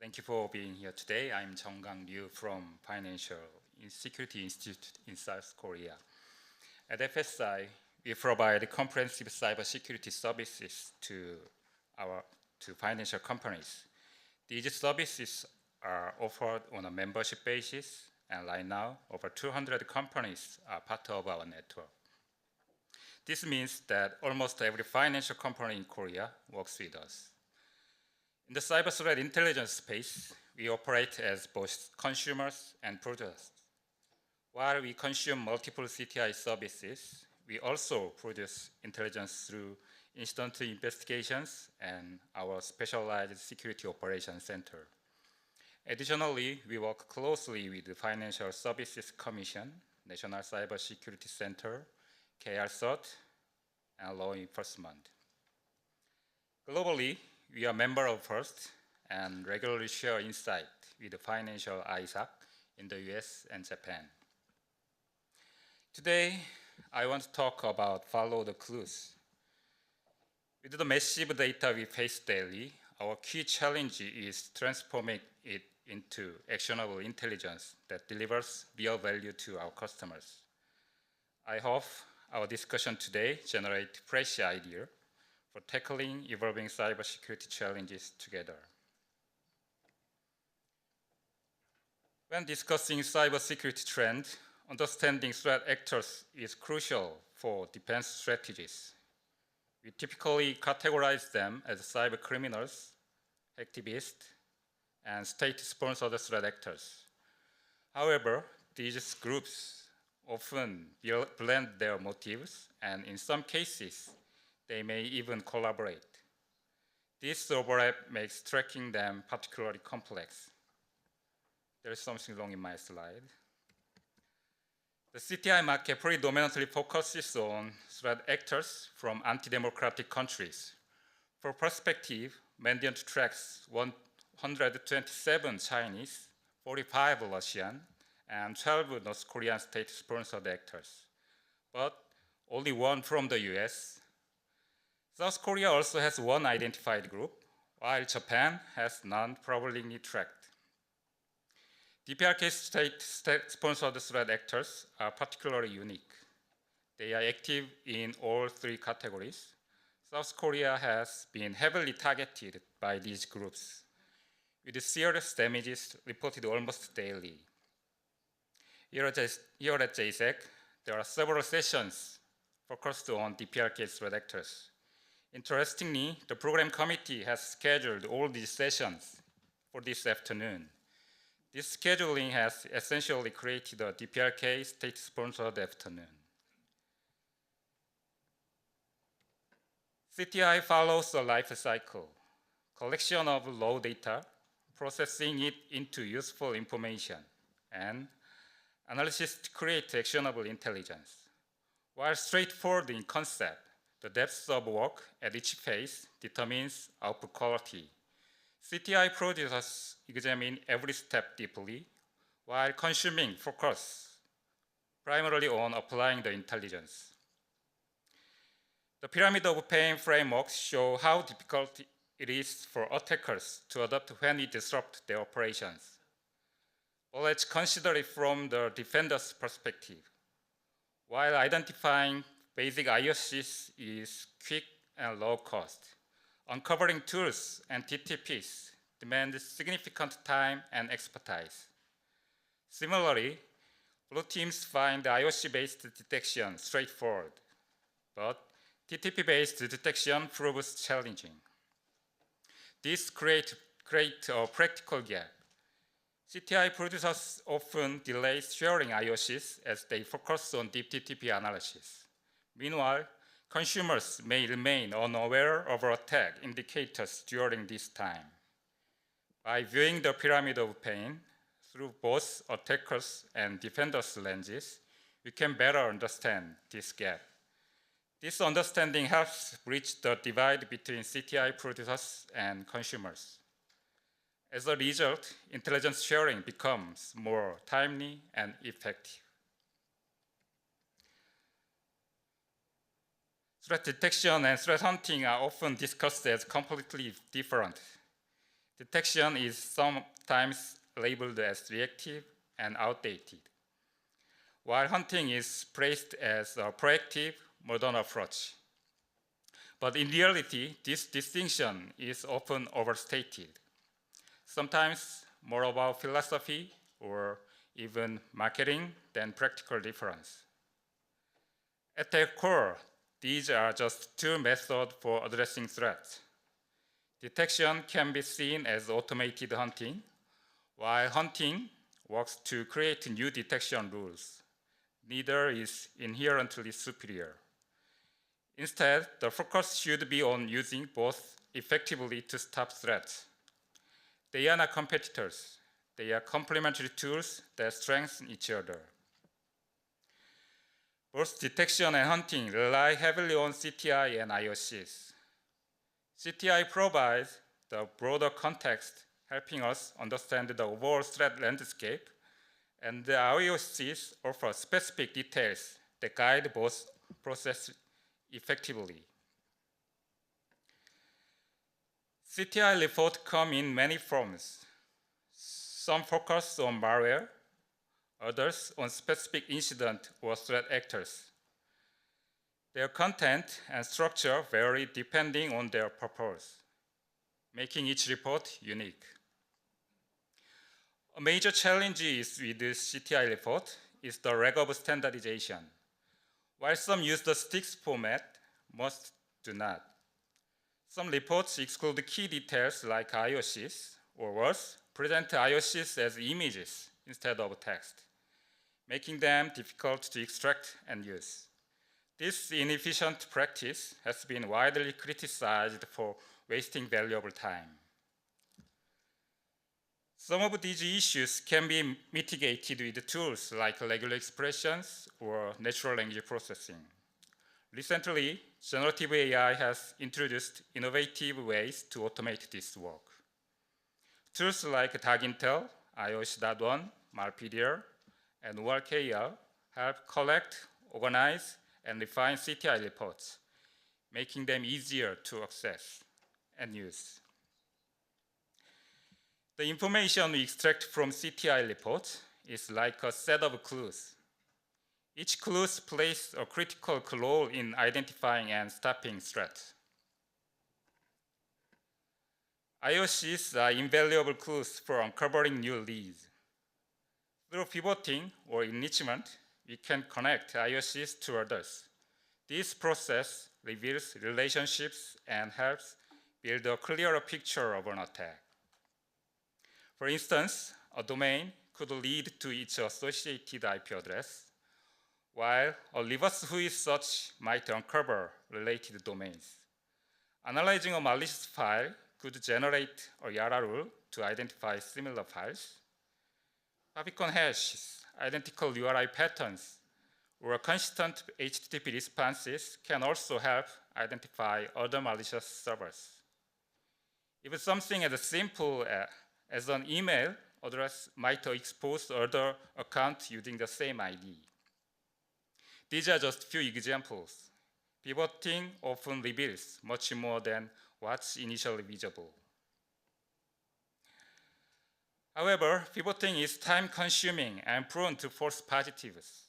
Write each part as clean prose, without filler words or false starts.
Thank you for being here today. I'm Jeonggak Lyu from Financial Security Institute in South Korea. At FSI, we provide comprehensive cybersecurity services to financial companies. These services are offered on a membership basis, and right now, over 200 companies are part of our network. This means that almost every financial company in Korea works with us. In the cyber threat intelligence space, we operate as both consumers and producers. While we consume multiple CTI services, we also produce intelligence through instant investigations and our specialized security operations center. Additionally, we work closely with the Financial Services Commission, National Cybersecurity Center, KRCERT, and law enforcement. Globally, we are a member of FIRST and regularly share insight with the financial JSAC in the US and Japan. Today, I want to talk about follow the clues. With the massive data we face daily, our key challenge is transforming it into actionable intelligence that delivers real value to our customers. I hope our discussion today generates fresh ideas for tackling evolving cybersecurity challenges together. When discussing cybersecurity trends, understanding threat actors is crucial for defense strategies. We typically categorize them as cyber criminals, activists, and state-sponsored threat actors. However, these groups often blend their motives, and in some cases, they may even collaborate. This overlap makes tracking them particularly complex. There is something wrong in my slide. The CTI market predominantly focuses on threat actors from anti-democratic countries. For perspective, Mandiant tracks 127 Chinese, 45 Russian, and 12 North Korean state-sponsored actors, but only one from the US. South Korea also has one identified group, while Japan has none properly tracked. DPRK state-sponsored threat actors are particularly unique. They are active in all three categories. South Korea has been heavily targeted by these groups, with serious damages reported almost daily. Here at JSAC, there are several sessions focused on DPRK threat actors. Interestingly, the program committee has scheduled all these sessions for this afternoon. This scheduling has essentially created a DPRK state-sponsored afternoon. CTI follows a life cycle, collection of raw data, processing it into useful information, and analysis to create actionable intelligence. While straightforward in concept, the depth of work at each phase determines output quality. CTI producers examine every step deeply, while consuming focus primarily on applying the intelligence. The pyramid of pain frameworks show how difficult it is for attackers to adapt when we disrupt their operations. But let's consider it from the defender's perspective. While identifying basic IOCs is quick and low cost, uncovering tools and TTPs demand significant time and expertise. Similarly, blue teams find IOC-based detection straightforward, but TTP-based detection proves challenging. This creates a practical gap. CTI producers often delay sharing IOCs as they focus on deep TTP analysis. Meanwhile, consumers may remain unaware of attack indicators during this time. By viewing the pyramid of pain through both attackers and defenders' lenses, we can better understand this gap. This understanding helps bridge the divide between CTI producers and consumers. As a result, intelligence sharing becomes more timely and effective. Threat detection and threat hunting are often discussed as completely different. Detection is sometimes labeled as reactive and outdated, while hunting is praised as a proactive, modern approach. But in reality, this distinction is often overstated, sometimes more about philosophy or even marketing than practical difference. At their core, these are just two methods for addressing threats. Detection can be seen as automated hunting, while hunting works to create new detection rules. Neither is inherently superior. Instead, the focus should be on using both effectively to stop threats. They are not competitors. They are complementary tools that strengthen each other. Both detection and hunting rely heavily on CTI and IOCs. CTI provides the broader context, helping us understand the overall threat landscape, and the IOCs offer specific details that guide both processes effectively. CTI reports come in many forms. Some focus on malware, others on specific incident or threat actors. Their content and structure vary depending on their purpose, making each report unique. A major challenge with this CTI report is the lack of standardization. While some use the STIX format, most do not. Some reports exclude key details like IOCs, or worse, present IOCs as images instead of text, making them difficult to extract and use. This inefficient practice has been widely criticized for wasting valuable time. Some of these issues can be mitigated with tools like regular expressions or natural language processing. Recently, generative AI has introduced innovative ways to automate this work. Tools like DogIntel, iOS.1, Malpedia, and WorkAI help collect, organize, and refine CTI reports, making them easier to access and use. The information we extract from CTI reports is like a set of clues. Each clue plays a critical role in identifying and stopping threats. IOCs are invaluable clues for uncovering new leads. Through pivoting or enrichment, we can connect IOCs to others. This process reveals relationships and helps build a clearer picture of an attack. For instance, a domain could lead to its associated IP address, while a reverse whois search might uncover related domains. Analyzing a malicious file could generate a YARA rule to identify similar files. Favicon hashes, identical URI patterns, or consistent HTTP responses can also help identify other malicious servers. Even something as simple as an email address might expose other accounts using the same ID. These are just few examples. Pivoting often reveals much more than what's initially visible. However, pivoting is time-consuming and prone to false positives.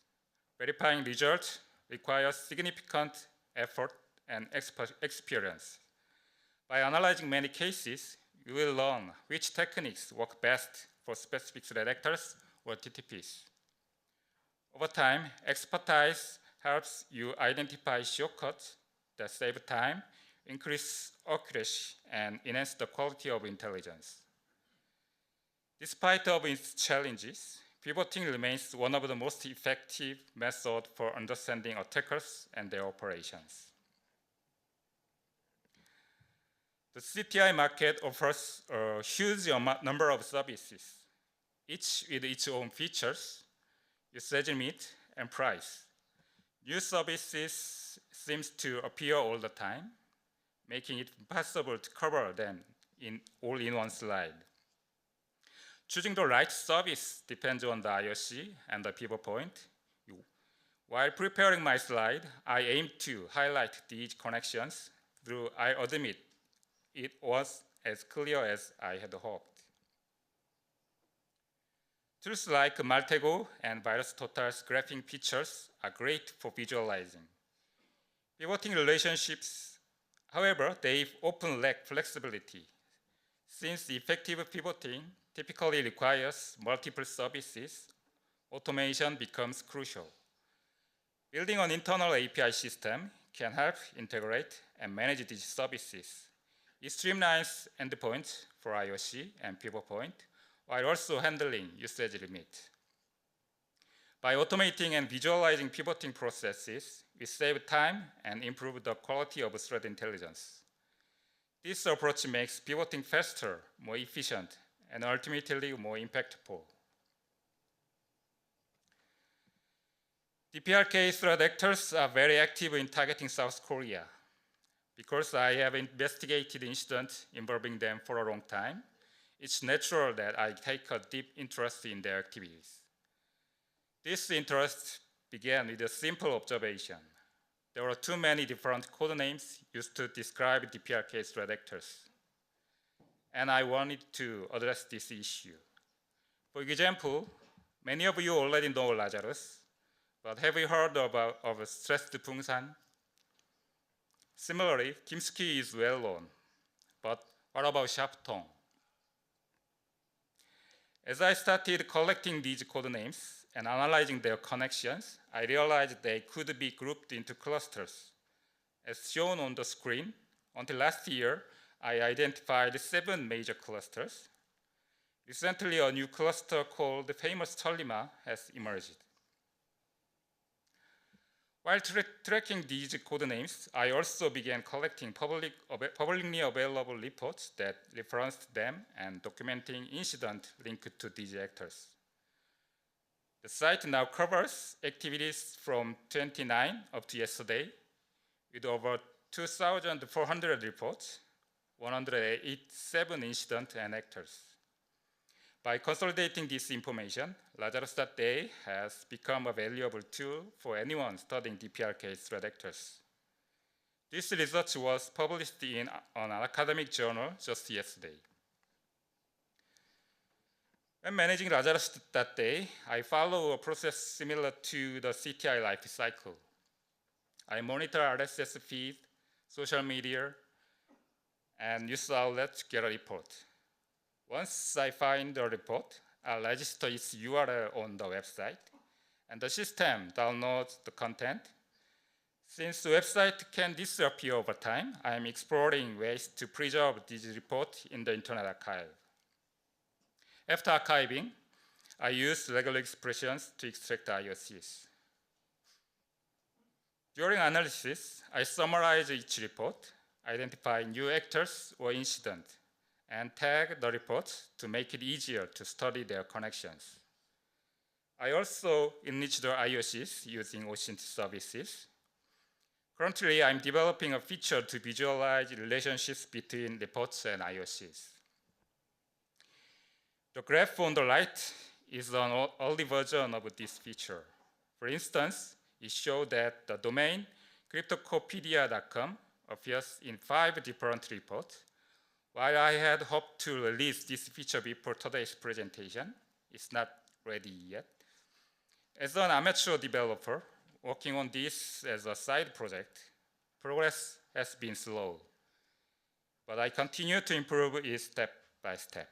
Verifying results requires significant effort and experience. By analyzing many cases, you will learn which techniques work best for specific threat actors or TTPs. Over time, expertise helps you identify shortcuts that save time, increase accuracy, and enhance the quality of intelligence. Despite of its challenges, pivoting remains one of the most effective methods for understanding attackers and their operations. The CTI market offers a huge number of services, each with its own features, usage limit, and price. New services seem to appear all the time, making it impossible to cover them all in one slide. Choosing the right service depends on the IOC and the pivot point. While preparing my slide, I aim to highlight these connections, though I admit it was as clear as I had hoped. Tools like Maltego and VirusTotal's graphing features are great for visualizing pivoting relationships. However, they often lack flexibility, since effective pivoting typically requires multiple services. Automation becomes crucial. Building an internal API system can help integrate and manage these services. It streamlines endpoints for IOC and pivot point, while also handling usage limit. By automating and visualizing pivoting processes, we save time and improve the quality of thread intelligence. This approach makes pivoting faster, more efficient, and ultimately more impactful. DPRK threat actors are very active in targeting South Korea. Because I have investigated incidents involving them for a long time, it's natural that I take a deep interest in their activities. This interest began with a simple observation. There were too many different code names used to describe DPRK threat actors, and I wanted to address this issue. For example, many of you already know Lazarus, but have you heard of stressed Pungsan? Similarly, Kimski is well known, but what about Sharptong? As I started collecting these code names and analyzing their connections, I realized they could be grouped into clusters. As shown on the screen, until last year, I identified 7 major clusters. Recently, a new cluster called the famous Cholima has emerged. While tracking these code names, I also began collecting publicly available reports that referenced them and documenting incidents linked to these actors. The site now covers activities from 29 up to yesterday, with over 2,400 reports, 187 incidents and actors. By consolidating this information, lazarus.day has become a valuable tool for anyone studying DPRK threat actors. This research was published in an academic journal just yesterday. When managing lazarus.day, I follow a process similar to the CTI life cycle. I monitor RSS feed, social media, and news outlets to get a report. Once I find a report, I'll register its URL on the website, and the system downloads the content. Since the website can disappear over time, I am exploring ways to preserve this report in the Internet Archive. After archiving, I use regular expressions to extract IOCs. During analysis, I summarize each report, identify new actors or incidents, and tag the reports to make it easier to study their connections. I also enrich the IOCs using OSINT services. Currently, I'm developing a feature to visualize relationships between reports and IOCs. The graph on the right is an early version of this feature. For instance, it shows that the domain cryptocopedia.com appears in 5 different reports. While I had hoped to release this feature before today's presentation, it's not ready yet. As an amateur developer working on this as a side project, progress has been slow, but I continue to improve it step by step.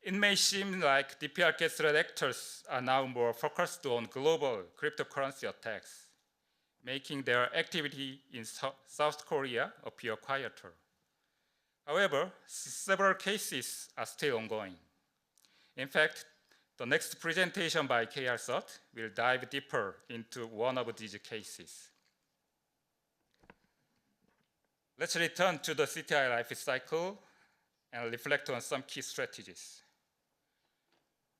It may seem like DPRK threat actors are now more focused on global cryptocurrency attacks, making their activity in South Korea appear quieter. However, several cases are still ongoing. In fact, the next presentation by KR Sut will dive deeper into one of these cases. Let's return to the CTI life cycle and reflect on some key strategies.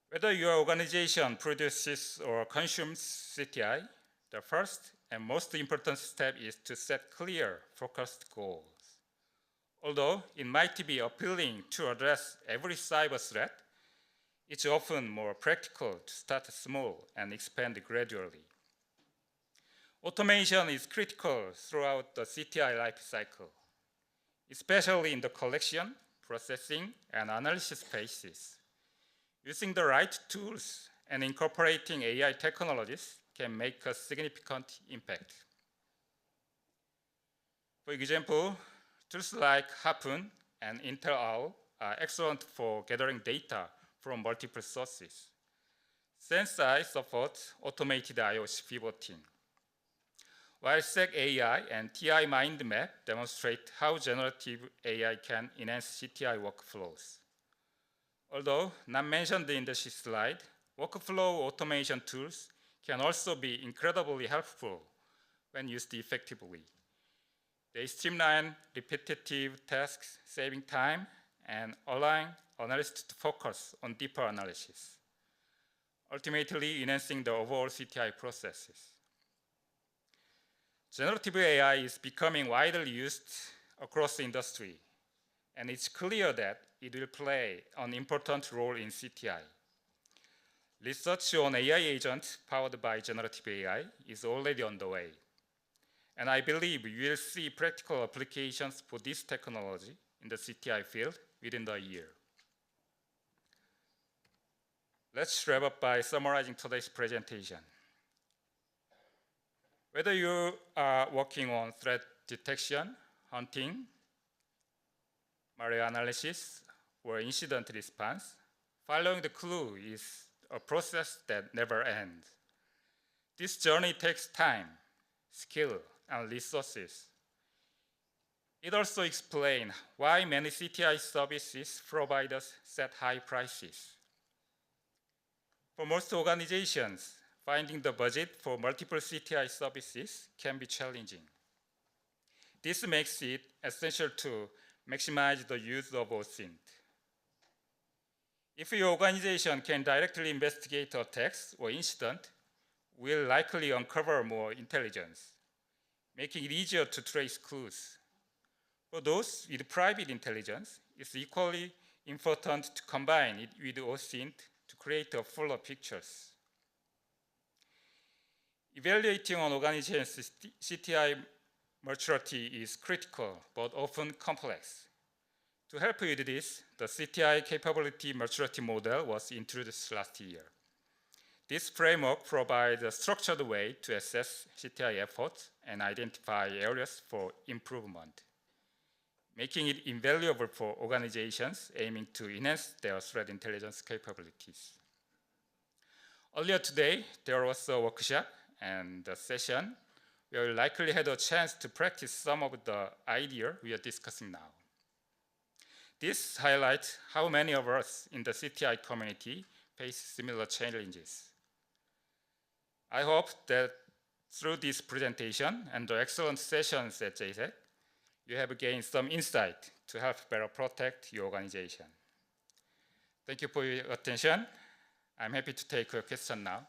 Whether your organization produces or consumes CTI, the first and most important step is to set clear, focused goals. Although it might be appealing to address every cyber threat, it's often more practical to start small and expand gradually. Automation is critical throughout the CTI life cycle. especially in the collection, processing, and analysis phases. Using the right tools and incorporating AI technologies can make a significant impact. For example, tools like Harpoon and Intel OWL are excellent for gathering data from multiple sources. Sensei supports automated IOC pivoting, while SEC AI and TI Mind Map demonstrate how generative AI can enhance CTI workflows. Although not mentioned in the slide, workflow automation tools can also be incredibly helpful when used effectively. They streamline repetitive tasks, saving time, and allowing analysts to focus on deeper analysis, ultimately enhancing the overall CTI processes. Generative AI is becoming widely used across the industry, and it's clear that it will play an important role in CTI. Research on AI agents powered by generative AI is already on the way, and I believe we will see practical applications for this technology in the CTI field within the year. Let's wrap up by summarizing today's presentation. Whether you are working on threat detection, hunting, malware analysis, or incident response, following the clue is a process that never ends. This journey takes time, skill, and resources. It also explains why many CTI services providers set high prices. For most organizations, finding the budget for multiple CTI services can be challenging. This makes it essential to maximize the use of OSINT. If your organization can directly investigate attacks or incident, will likely uncover more intelligence, making it easier to trace clues. For those with private intelligence, it's equally important to combine it with OSINT to create a fuller pictures. Evaluating an organization's CTI maturity is critical, but often complex. To help with this, the CTI capability maturity model was introduced last year. This framework provides a structured way to assess CTI efforts and identify areas for improvement, making it invaluable for organizations aiming to enhance their threat intelligence capabilities. Earlier today, there was a workshop and a session where we likely had a chance to practice some of the ideas we are discussing now. This highlights how many of us in the CTI community face similar challenges. I hope that through this presentation and the excellent sessions at JSAC, you have gained some insight to help better protect your organization. Thank you for your attention. I'm happy to take your question now.